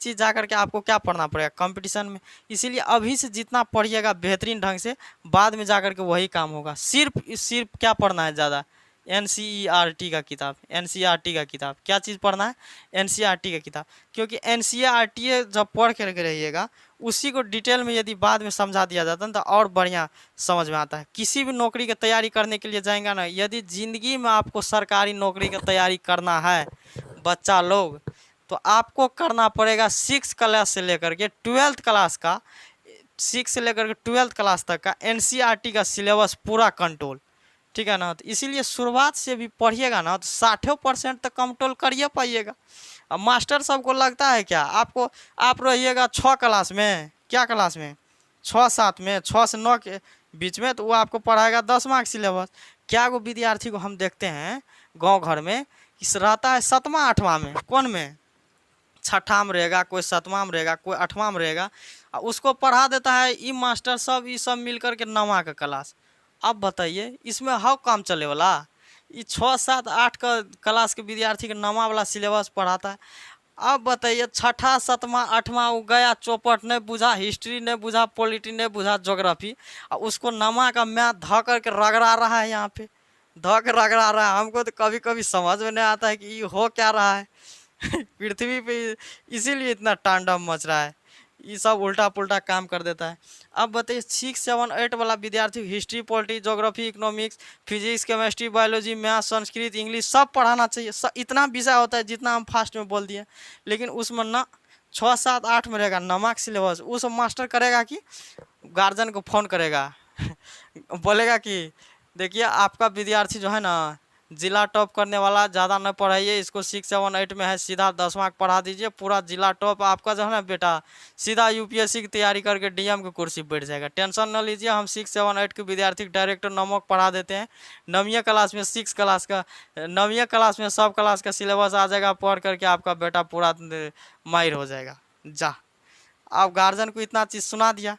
चीज़ जा करके आपको क्या पढ़ना पड़ेगा कंपटीशन में। इसीलिए अभी से जितना पढ़िएगा बेहतरीन ढंग से, बाद में जा करके वही काम होगा। सिर्फ क्या पढ़ना है ज़्यादा, NCERT का किताब, NCERT का किताब, क्या चीज़ पढ़ना है, NCERT का किताब। क्योंकि NCERT जब पढ़ करके रहिएगा, उसी को डिटेल में यदि बाद में समझा दिया जाता है तो और बढ़िया समझ में आता है। किसी भी नौकरी की तैयारी करने के लिए जाएंगे ना, यदि ज़िंदगी में आपको सरकारी नौकरी की तैयारी करना है बच्चा लोग, तो आपको करना पड़ेगा 6 क्लास से लेकर के 12th क्लास का, 6 से लेकर के 12th क्लास तक का NCERT का सिलेबस पूरा कंट्रोल, ठीक है ना। तो इसीलिए शुरुआत से भी पढ़िएगा ना तो 60% तक कंट्रोल करिए पाइएगा। अब मास्टर सबको लगता है क्या आपको, आप रहिएगा 6 क्लास में, क्या क्लास में, 6-7 में, 6 से 9 के बीच में, तो वो आपको पढ़ाएगा 10 मार्क्स सिलेबस। क्या वो विद्यार्थी को हम देखते हैं गांव घर में इस रहता है 7वां 8वां में, कौन में, 6ठा में रहेगा, कोई 7वां में रहेगा, कोई 8वां में रहेगा, उसको पढ़ा देता है ई मास्टर सब, ये सब मिल कर के 9वां का क्लास। अब बताइए इसमें हाउ काम चले वाला, ये 6 7 8 का क्लास के विद्यार्थी के 9वां वाला सिलेबस पढ़ाता है। अब बताइए 6ठा 7वां 8वां वो गया चौपट, नहीं बुझा हिस्ट्री, नहीं बुझा पॉलिटी, नहीं बुझा ज्योग्राफी, और उसको 9वां का मैथ ध करके रगड़ा रहा है, यहाँ पे ध के रगड़ा रहा है। हमको तो कभी कभी समझ में नहीं आता है कि ये हो क्या रहा है पृथ्वी पे, इसीलिए इतना तांडव मच रहा है, ये सब उल्टा पुल्टा काम कर देता है। अब बताइए 6 7 8 वाला विद्यार्थी history polity geography economics physics chemistry biology math Sanskrit English सब पढ़ाना चाहिए, इतना विषय होता है जितना हम फास्ट में बोल दिए। लेकिन उसमें ना 6 7 8 में रहेगा 9 मार्क्स सिलेबस, उस मास्टर करेगा कि गार्जियन को फ़ोन करेगा बोलेगा कि देखिए आपका विद्यार्थी जो है ना जिला टॉप करने वाला, ज़्यादा न पढ़ाइए इसको, 6 7 8 में है, सीधा 10वां पढ़ा दीजिए, पूरा जिला टॉप आपका जो है ना बेटा सीधा UPSC की तैयारी करके DM की कुर्सी बैठ जाएगा। टेंशन न लीजिए, हम 6 7 8 के विद्यार्थी डायरेक्ट नमक पढ़ा देते हैं। 9वीं क्लास में 6 क्लास का, 9वीं क्लास में सब क्लास का सिलेबस आ जाएगा, पढ़ करके आपका बेटा पूरा माहिर हो जाएगा। जा आप गार्जियन को इतना चीज़ सुना दिया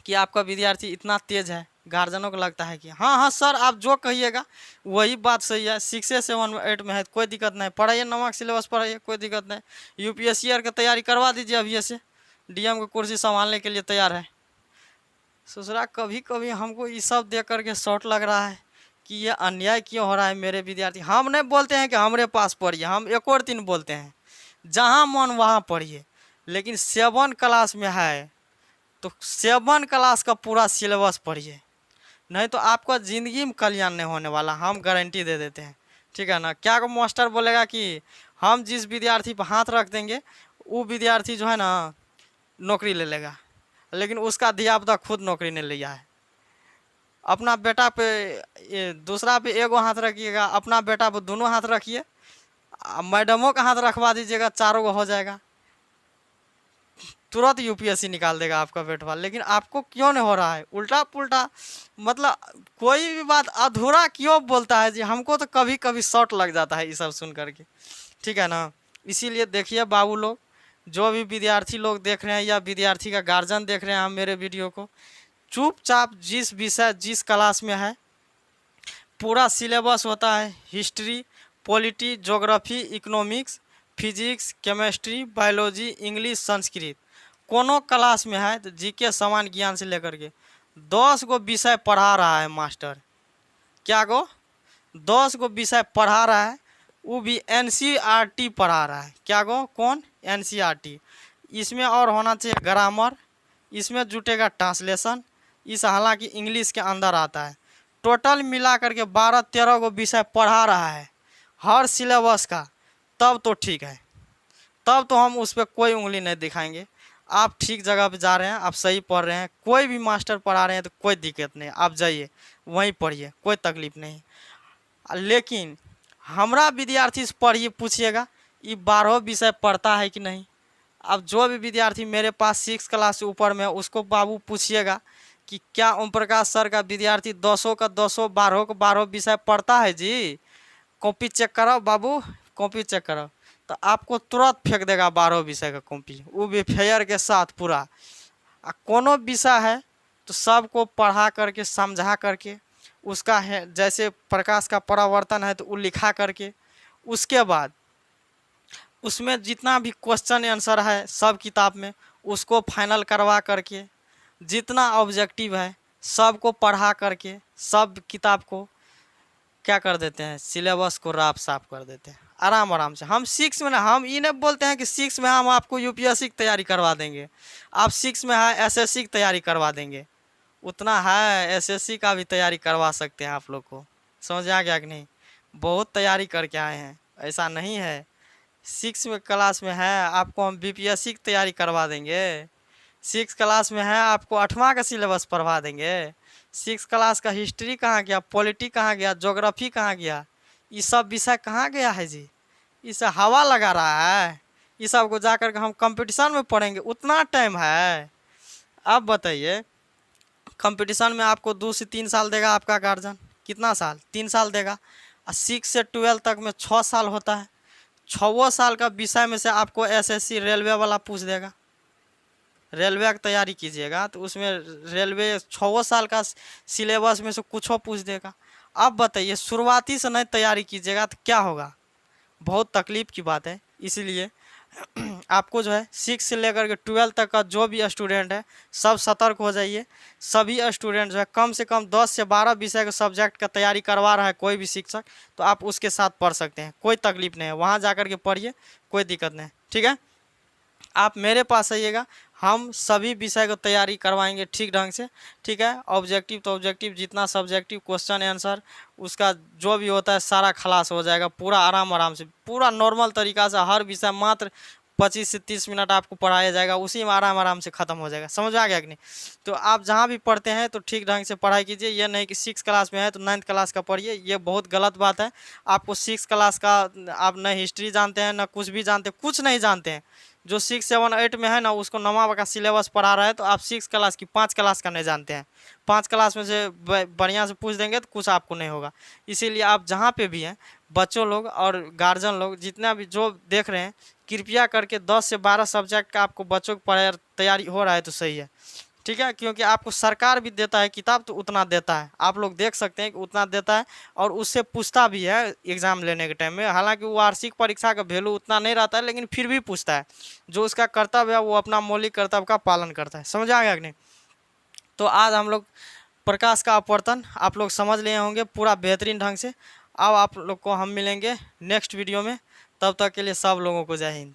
कि आपका विद्यार्थी इतना तेज है, गार्जियनों को लगता है कि हाँ हाँ सर आप जो कहिएगा वही बात सही है, 6 7 8 में है कोई दिक्कत नहीं, पढ़ाइए 9वां सिलेबस पढ़ाइए कोई दिक्कत नहीं, UPSC की तैयारी करवा दीजिए अभी से, DM की कुर्सी संभालने के लिए तैयार है। ससुरा कभी कभी हमको ये सब देख करके शॉर्ट लग रहा है कि ये अन्याय क्यों हो रहा है मेरे विद्यार्थी। हम नहीं बोलते हैं कि हमारे पास पढ़िए, हम एक और दिन बोलते हैं जहाँ मन वहाँ पढ़िए, लेकिन 7 क्लास में है तो 7 क्लास का पूरा सिलेबस पढ़िए, नहीं तो आपका ज़िंदगी में कल्याण नहीं होने वाला, हम गारंटी दे देते हैं, ठीक है ना। क्या को मास्टर बोलेगा कि हम जिस विद्यार्थी पर हाथ रख देंगे वो विद्यार्थी जो है ना नौकरी ले लेगा, लेकिन उसका धियापुता खुद नौकरी नहीं लिया है। अपना बेटा पे दूसरा पे एगो हाथ रखिएगा, अपना बेटा पे दोनों हाथ रखिए, मैडमों का हाथ रखवा दीजिएगा, चारों को हो जाएगा, तुरंत UPSC निकाल देगा आपका बेटवा। लेकिन आपको क्यों नहीं हो रहा है, उल्टा पुल्टा, मतलब कोई भी बात अधूरा क्यों बोलता है जी, हमको तो कभी कभी शॉर्ट लग जाता है ये सब सुन करके, ठीक है ना। इसीलिए देखिए बाबू लोग, जो भी विद्यार्थी लोग देख रहे हैं या विद्यार्थी का गार्जियन देख रहे हैं हम मेरे वीडियो को, चुपचाप जिस विषय जिस क्लास में है पूरा सिलेबस होता है, history polity geography economics physics chemistry biology English Sanskrit, कोनो क्लास में है तो GK सामान्य ज्ञान से लेकर के 10 गो विषय पढ़ा रहा है मास्टर। क्या गो 10 गो विषय पढ़ा रहा है, वो भी NCERT पढ़ा रहा है। क्या गो कौन, NCERT। इसमें और होना चाहिए ग्रामर, इसमें जुटेगा ट्रांसलेशन, इस हालांकि इंग्लिश के अंदर आता है। टोटल मिला करके 12 13 गो विषय पढ़ा रहा है हर सिलेबस का, तब तो ठीक है, तब तो हम उस पर कोई उंगली नहीं दिखाएंगे। आप ठीक जगह पे जा रहे हैं, आप सही पढ़ रहे हैं, कोई भी मास्टर पढ़ा रहे हैं तो कोई दिक्कत नहीं, आप जाइए वहीं पढ़िए, कोई तकलीफ नहीं। लेकिन हमारा विद्यार्थी से पढ़िए पूछिएगा ये 12 विषय पढ़ता है कि नहीं। अब जो भी विद्यार्थी मेरे पास 6 क्लास से ऊपर में है उसको बाबू पूछिएगा कि क्या ओम प्रकाश सर का विद्यार्थी 200 का 200 12 का 12 विषय पढ़ता है जी, कॉपी चेक कराओ बाबू, कॉपी चेक कराओ, तो आपको तुरंत फेंक देगा 12 विषय का कॉपी, वो भी फेयर के साथ पूरा। कोनो विषय है तो सबको पढ़ा करके समझा करके उसका है, जैसे प्रकाश का परावर्तन है तो वो लिखा करके, उसके बाद उसमें जितना भी क्वेश्चन आंसर है सब किताब में, उसको फाइनल करवा करके जितना ऑब्जेक्टिव है सबको पढ़ा करके सब किताब को क्या कर देते हैं, सिलेबस को राफ साफ कर देते हैं आराम आराम से। हम 6 में ना, हम ये नहीं बोलते हैं कि 6 में हम आपको यूपीएससी की तैयारी करवा देंगे, आप 6 में है एसएससी की तैयारी करवा देंगे, उतना है एसएससी का भी तैयारी करवा सकते हैं आप लोग को। समझ आ गया कि नहीं? बहुत तैयारी करके आए हैं, ऐसा नहीं है। 6 में क्लास में है आपको हम बीपीएससी की तैयारी करवा देंगे, 6 क्लास में है आपको 8वां का सिलेबस पढ़वा देंगे। 6 क्लास का हिस्ट्री कहाँ गया, पॉलिटी कहाँ गया, ज्योग्राफी कहाँ गया, ये सब विषय कहाँ गया है जी? इसे हवा लगा रहा है, ये सब को जाकर के हम कंपटीशन में पढ़ेंगे, उतना टाइम है? अब बताइए, कंपटीशन में आपको 2 से 3 साल देगा आपका गार्जियन, कितना साल? 3 साल देगा। और 6 से 12 तक में 6 साल होता है। 6 साल का विषय में से आपको एसएससी रेलवे वाला पूछ देगा, रेलवे की तैयारी कीजिएगा तो उसमें रेलवे 6 साल का सिलेबस में से कुछ पूछ देगा। अब बताइए, शुरुआती से नहीं तैयारी कीजिएगा तो क्या होगा? बहुत तकलीफ की बात है। इसीलिए आपको जो है 6 से लेकर के 12 तक का जो भी स्टूडेंट है सब सतर्क हो जाइए। सभी स्टूडेंट जो है कम से कम 10 से 12 विषय के सब्जेक्ट का तैयारी करवा रहा है कोई भी शिक्षक, तो आप उसके साथ पढ़ सकते हैं, कोई तकलीफ नहीं है, वहाँ जाकर के पढ़िए, कोई दिक्कत नहीं। ठीक है, आप मेरे पास आइएगा, हम सभी विषय को तैयारी करवाएंगे ठीक ढंग से। ठीक है, ऑब्जेक्टिव तो ऑब्जेक्टिव, जितना सब्जेक्टिव क्वेश्चन आंसर उसका जो भी होता है सारा खलास हो जाएगा, पूरा आराम आराम से, पूरा नॉर्मल तरीका से। हर विषय मात्र 25 से 30 मिनट आपको पढ़ाया जाएगा, उसी में आराम आराम से ख़त्म हो जाएगा। समझ आ गया कि नहीं? तो आप जहाँ भी पढ़ते हैं तो ठीक ढंग से पढ़ाई कीजिए, ये नहीं कि 6 क्लास में है तो 9th क्लास का पढ़िए, ये बहुत गलत बात है। आपको 6 क्लास का आप न हिस्ट्री जानते हैं, न कुछ भी जानते, कुछ नहीं जानते हैं। जो 6, 7, 8 में है ना, उसको 9वां का सिलेबस पढ़ा रहा है, तो आप 6 क्लास की 5 क्लास का नहीं जानते हैं। 5 क्लास में से बढ़िया से पूछ देंगे तो कुछ आपको नहीं होगा। इसीलिए आप जहाँ पे भी हैं, बच्चों लोग और गार्जियन लोग जितना भी जो देख रहे हैं, कृपया करके 10 से 12 सब्जेक्ट का आपको बच्चों को तैयारी हो रहा है तो सही है। ठीक है, क्योंकि आपको सरकार भी देता है किताब, तो उतना देता है, आप लोग देख सकते हैं कि उतना देता है, और उससे पूछता भी है एग्ज़ाम लेने के टाइम में। हालांकि वो वार्षिक परीक्षा का वैल्यू उतना नहीं रहता है, लेकिन फिर भी पूछता है। जो उसका कर्तव्य है वो अपना मौलिक कर्तव्य का पालन करता है। समझ आ गया कि नहीं? तो आज हम लोग प्रकाश का अपवर्तन आप लोग समझ लिए होंगे पूरा बेहतरीन ढंग से। अब आप लोग को हम मिलेंगे नेक्स्ट वीडियो में, तब तक के लिए सब लोगों को जय हिंद।